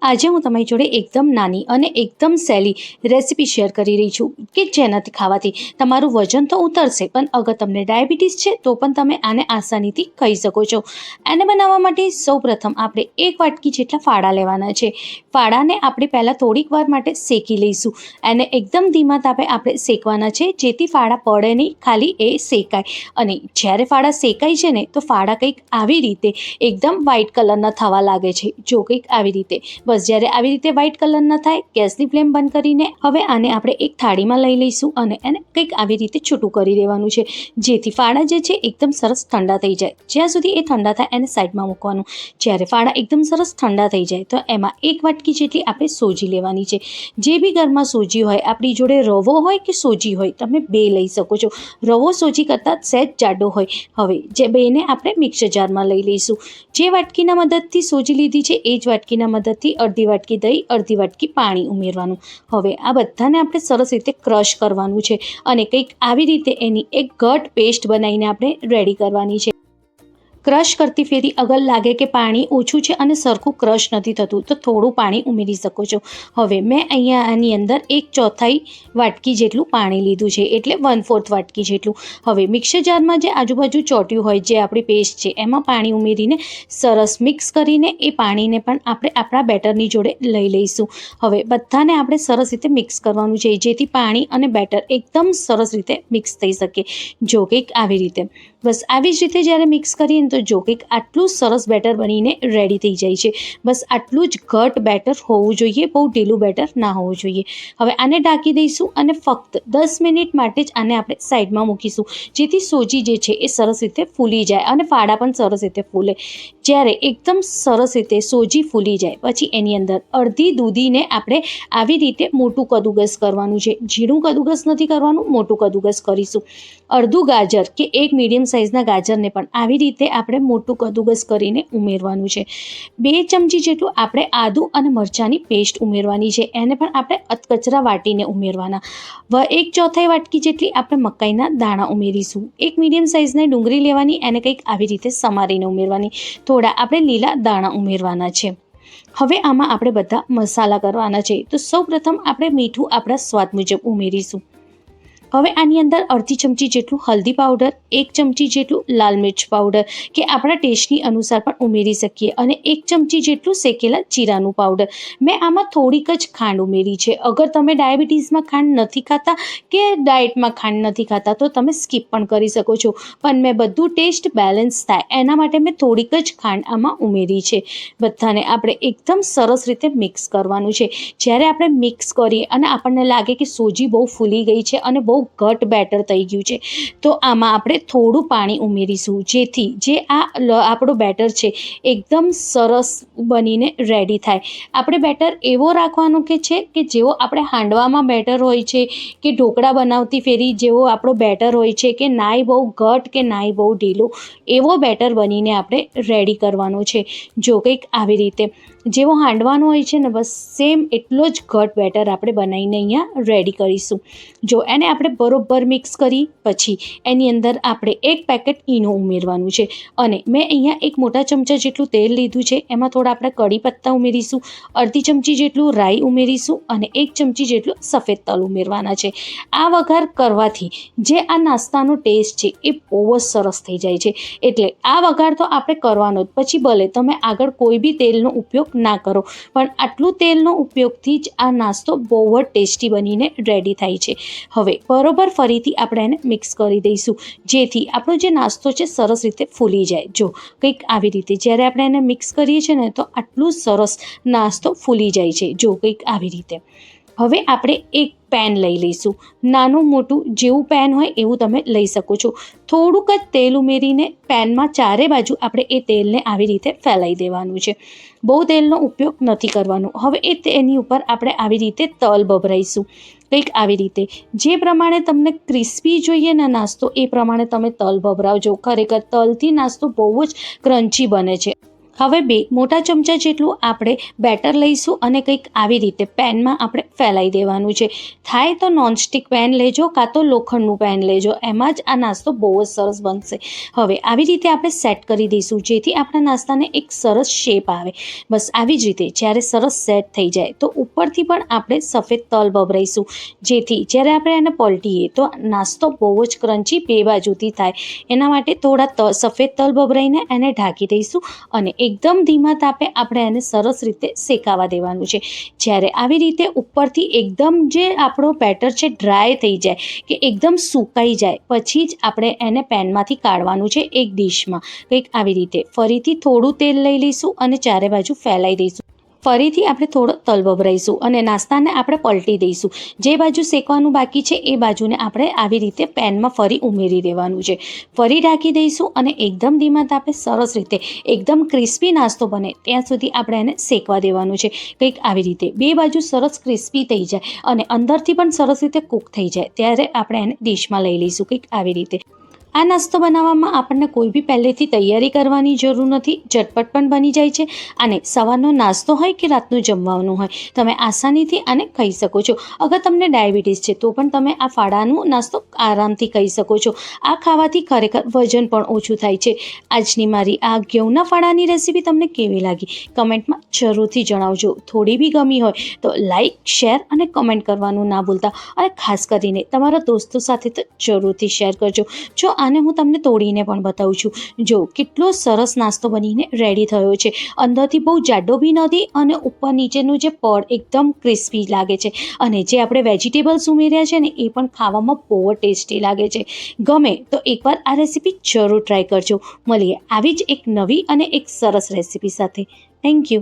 આજે હું તમારી જોડે એકદમ નાની અને એકદમ સહેલી રેસીપી શેર કરી રહી છું કે જેનાથી ખાવાથી તમારું વજન તો ઉતરશે, પણ અગર તમને ડાયાબિટીસ છે તો પણ તમે આને આસાનીથી ખાઈ શકો છો। આને બનાવવા માટે સૌપ્રથમ આપણે 1 વાટકી જેટલા ફાડા લેવાના છે। ફાડાને આપણે પહેલાં થોડીક વાર માટે શેકી લઈશું। એને એકદમ ધીમા તાપે આપણે શેકવાના છે, જેથી ફાડા પડે નહીં, ખાલી એ શેકાય। અને જ્યારે ફાડા શેકાય છે ને તો ફાડા કંઈક આવી રીતે એકદમ વ્હાઇટ કલરના થવા લાગે છે। જો કંઈક આવી રીતે બસ જ્યારે આવી રીતે વ્હાઇટ કલરના થાય, ગેસની ફ્લેમ બંધ કરીને હવે આને આપણે એક થાળીમાં લઈ લઈશું અને એને કંઈક આવી રીતે છૂટું કરી દેવાનું છે, જેથી ફાડા જે છે એકદમ સરસ ઠંડા થઈ જાય। જ્યાં સુધી એ ઠંડા થાય એને સાઈડમાં મૂકવાનું। જ્યારે ફાડા એકદમ સરસ ઠંડા થઈ જાય તો એમાં 1 વાટકી જેટલી આપણે સોજી લેવાની છે। જે બી ઘરમાં સોજી હોય, આપણી જોડે રવો હોય કે સોજી હોય, તમે બે લઈ શકો છો। રવો સોજી કરતાં સહેજ જાડો હોય। હવે જે બેને આપણે મિક્સર જારમાં લઈ લઈશું। જે વાટકીના મદદથી સોજી લીધી છે એ જ વાટકીના મદદથી અડધી વાટકી દહીં, અડધી વાટકી પાણી ઉમેરવાનું। હવે આ બધાને આપણે સરસ રીતે ક્રશ કરવાનું છે અને કંઈક આવી રીતે એની એક ઘટ પેસ્ટ બનાવીને આપણે રેડી કરવાની છે। ક્રશ કરતી ફેરી અગર લાગે કે પાણી ઓછું છે અને સરખું ક્રશ નથી થતું તો થોડું પાણી ઉમેરી શકો છો। હવે મેં અહીંયા આની અંદર 1/4 વાટકી જેટલું પાણી લીધું છે, એટલે 1/4 વાટકી જેટલું। હવે મિક્સર જારમાં જે આજુબાજુ ચોટ્યું હોય, જે આપણી પેસ્ટ છે, એમાં પાણી ઉમેરીને સરસ મિક્સ કરીને એ પાણીને પણ આપણે આપણા બેટરની જોડે લઈ લઈશું। હવે બધાને આપણે સરસ રીતે મિક્સ કરવાનું છે, જેથી પાણી અને બેટર એકદમ સરસ રીતે મિક્સ થઈ શકે। જો કંઈક આવી રીતે બસ આવી જ રીતે જ્યારે મિક્સ કરીએ તો જો કંઈક આટલું સરસ બેટર બનીને રેડી થઈ જાય છે। બસ આટલું જ ઘટ બેટર હોવું જોઈએ, બહુ ઢીલું બેટર ના હોવું જોઈએ। હવે આને ઢાંકી દઈશું અને ફક્ત 10 મિનિટ માટે જ આને આપણે સાઈડમાં મૂકીશું, જેથી સોજી જે છે એ સરસ રીતે ફૂલી જાય અને ફાડા પણ સરસ રીતે ફૂલે। જ્યારે એકદમ સરસ રીતે સોજી ફૂલી જાય પછી એની અંદર અડધી દૂધીને આપણે આવી રીતે મોટું કદુકસ કરવાનું છે। ઝીણું કદુકસ નથી કરવાનું, મોટું કદુકસ કરીશું। અડધું ગાજર કે એક મીડિયમ સાઇઝના ગાજરને પણ આવી રીતે આપણે મોટું કદુકસ કરીને ઉમેરવાનું છે। 2 ચમચી જેટલું આપણે આદું અને મરચાંની પેસ્ટ ઉમેરવાની છે, એને પણ આપણે અધકચરા વાટીને ઉમેરવાના। 1/4 વાટકી જેટલી આપણે મકાઈના દાણા ઉમેરીશું। એક મીડિયમ સાઇઝની ડુંગળી લેવાની, એને કંઈક આવી રીતે સમારીને ઉમેરવાની। થોડા આપણે લીલા દાણા ઉમેરવાના છે। હવે આમાં આપણે બધા મસાલા કરવાના છે, તો સૌપ્રથમ આપણે મીઠું આપણા સ્વાદ મુજબ ઉમેરીશું। હવે આની અંદર અડધી ચમચી જેટલું હલ્દી પાવડર, 1 ચમચી જેટલું લાલ મિર્ચ પાવડર કે આપણા ટેસ્ટની અનુસાર પણ ઉમેરી શકીએ, અને 1 ચમચી જેટલું શેકેલા જીરાનું પાવડર। મેં આમાં થોડીક જ ખાંડ ઉમેરી છે। અગર તમે ડાયાબિટીસમાં ખાંડ નથી ખાતા કે ડાયટમાં ખાંડ નથી ખાતા તો તમે સ્કીપ પણ કરી શકો છો, પણ મેં બધું ટેસ્ટ બેલેન્સ થાય એના માટે મેં થોડીક જ ખાંડ આમાં ઉમેરી છે। બધાને આપણે એકદમ સરસ રીતે મિક્સ કરવાનું છે। જ્યારે આપણે મિક્સ કરીએ અને આપણને લાગે કે સોજી બહુ ફૂલી ગઈ છે અને બહુ ઘટ બેટર થઈ ગયું છે, તો આમાં આપણે થોડું પાણી ઉમેરીશું, જેથી જે આપણું બેટર છે એકદમ સરસ બનીને રેડી થાય। આપણે બેટર એવો રાખવાનો કે જેવો આપણે હાંડવામાં બેટર હોય છે કે ઢોકળા બનાવતી ફેરી જેવો આપણો બેટર હોય છે, કે નાય બહુ ઘટ કે નાય બહુ ઢીલું, એવો બેટર બનીને આપણે રેડી કરવાનો છે। જો કંઈક આવી રીતે જેવો હાંડવાનો હોય છે ને, બસ સેમ એટલો જ ઘટ બેટર આપણે બનાવીને અહીંયા રેડી કરીશું। જો એને આપણે બરોબર મિક્સ કરી પછી એની અંદર આપણે 1 પેકેટ ઈનો ઉમેરવાનું છે, અને મેં અહીંયા 1 મોટા ચમચા જેટલું તેલ લીધું છે। એમાં થોડા આપણે કઢી પત્તા ઉમેરીશું, અડધી ચમચી જેટલું રાઈ ઉમેરીશું અને 1 ચમચી જેટલું સફેદ તલ ઉમેરવાના છે। આ વઘાર કરવાથી જે આ નાસ્તાનો ટેસ્ટ છે એ બહુ જ સરસ થઈ જાય છે, એટલે આ વઘાર તો આપણે કરવાનો જ। પછી ભલે તમે આગળ કોઈ બી તેલનો ઉપયોગ ના કરો, પણ આટલું તેલનો ઉપયોગથી જ આ નાસ્તો બહુ જ ટેસ્ટી બનીને રેડી થાય છે। હવે બરોબર ફરીથી આપણે એને મિક્સ કરી દઈશું, જેથી આપણો જે નાસ્તો છે સરસ રીતે ફૂલી જાય। જો કંઈક આવી રીતે જ્યારે આપણે એને મિક્સ કરીએ છીએ ને તો આટલું સરસ નાસ્તો ફૂલી જાય છે। જો કંઈક આવી રીતે હવે આપણે એક પેન લઈ લઈશું। નાનું મોટું જેવું પેન હોય એવું તમે લઈ શકો છો। થોડુંક જ તેલ ઉમેરીને પેનમાં ચારે બાજુ આપણે એ તેલને આવી રીતે ફેલાઈ દેવાનું છે। બહુ તેલનો ઉપયોગ નથી કરવાનો। હવે એની ઉપર આપણે આવી રીતે તલ ભભરાઈશું, કંઈક આવી રીતે જે પ્રમાણે તમને ક્રિસ્પી જોઈએ ને નાસ્તો, એ પ્રમાણે તમે તલ ભભરાવજો। ખરેખર તલથી નાસ્તો બહુ જ ક્રન્ચી બને છે। હવે 2 મોટા ચમચા જેટલું આપણે બેટર લઈશું અને કંઈક આવી રીતે પેનમાં આપણે ફેલાઈ દેવાનું છે. થાય તો નોનસ્ટિક પેન લેજો કાં તો લોખંડનું પેન લેજો, એમાં જ આ નાસ્તો બહુ જ સરસ બનશે. હવે આવી રીતે આપણે સેટ કરી દઈશું જેથી આપણા નાસ્તાને એક સરસ શેપ આવે. બસ આવી જ રીતે જ્યારે સરસ સેટ થઈ જાય તો ઉપરથી પણ આપણે સફેદ તલ ભભરાઈશું જેથી જ્યારે આપણે એને પલટીએ તો નાસ્તો બહુ જ ક્રન્ચી 2 બાજુથી થાય. એના માટે થોડા સફેદ તલ ભભરાઈને એને ઢાંકી દઈશું અને એકદમ ધીમા તાપે આપણે એને સરસ રીતે શેકાવા દેવાનું છે. જ્યારે આવી રીતે ઉપરથી એકદમ જે આપણો બેટર છે ડ્રાય થઈ જાય કે એકદમ સુકાઈ જાય પછી જ આપણે એને પેનમાંથી કાઢવાનું છે એક ડીશમાં. કંઈક આવી રીતે ફરીથી થોડું તેલ લઈ લઈશું અને ચારે બાજુ ફેલાઈ દઈશું. ફરીથી આપણે થોડો તલ ભભરાઈશું અને નાસ્તાને આપણે પલટી દઈશું. જે બાજુ શેકવાનું બાકી છે એ બાજુને આપણે આવી રીતે પેનમાં ફરી ઉમેરી દેવાનું છે. ફરી ઢાંકી દઈશું અને એકદમ ધીમા તાપે સરસ રીતે એકદમ ક્રિસ્પી નાસ્તો બને ત્યાં સુધી આપણે એને શેકવા દેવાનું છે. કંઈક આવી રીતે 2 બાજુ સરસ ક્રિસ્પી થઈ જાય અને અંદરથી પણ સરસ રીતે કૂક થઈ જાય ત્યારે આપણે એને ડીશમાં લઈ લઈશું. કંઈક આવી રીતે આ નાસ્તો બનાવવામાં આપણને કોઈ બી પહેલેથી તૈયારી કરવાની જરૂર નથી. ઝટપટ પણ બની જાય છે અને સવારનો નાસ્તો હોય કે રાતનું જમવાનું હોય તમે આસાનીથી આને ખાઈ શકો છો. અગર તમને ડાયાબિટીસ છે તો પણ તમે આ ફાડાનું નાસ્તો આરામથી ખાઈ શકો છો. આ ખાવાથી ખરેખર વજન પણ ઓછું થાય છે. આજની મારી આ ઘઉંના ફાડાની રેસીપી તમને કેવી લાગી કમેન્ટમાં જરૂરથી જણાવજો. થોડી બી ગમી હોય તો લાઈક, શેર અને કમેન્ટ કરવાનું ના ભૂલતા અને ખાસ કરીને તમારા દોસ્તો સાથે તો જરૂરથી શેર કરજો. જો આને હું તમને તોડીને પણ બતાવું છું. જો કેટલો સરસ નાસ્તો બનીને રેડી થયો છે. અંદરથી બહુ જાડો બી નથી અને ઉપર નીચેનું જે પડ એકદમ ક્રિસ્પી લાગે છે અને જે આપણે વેજીટેબલ્સ ઉમેર્યા છે ને એ પણ ખાવામાં બહુ જ ટેસ્ટી લાગે છે. ગમે તો એકવાર આ રેસીપી જરૂર ટ્રાય કરજો. મળીએ આવી જ એક નવી અને એક સરસ રેસીપી સાથે. Thank you.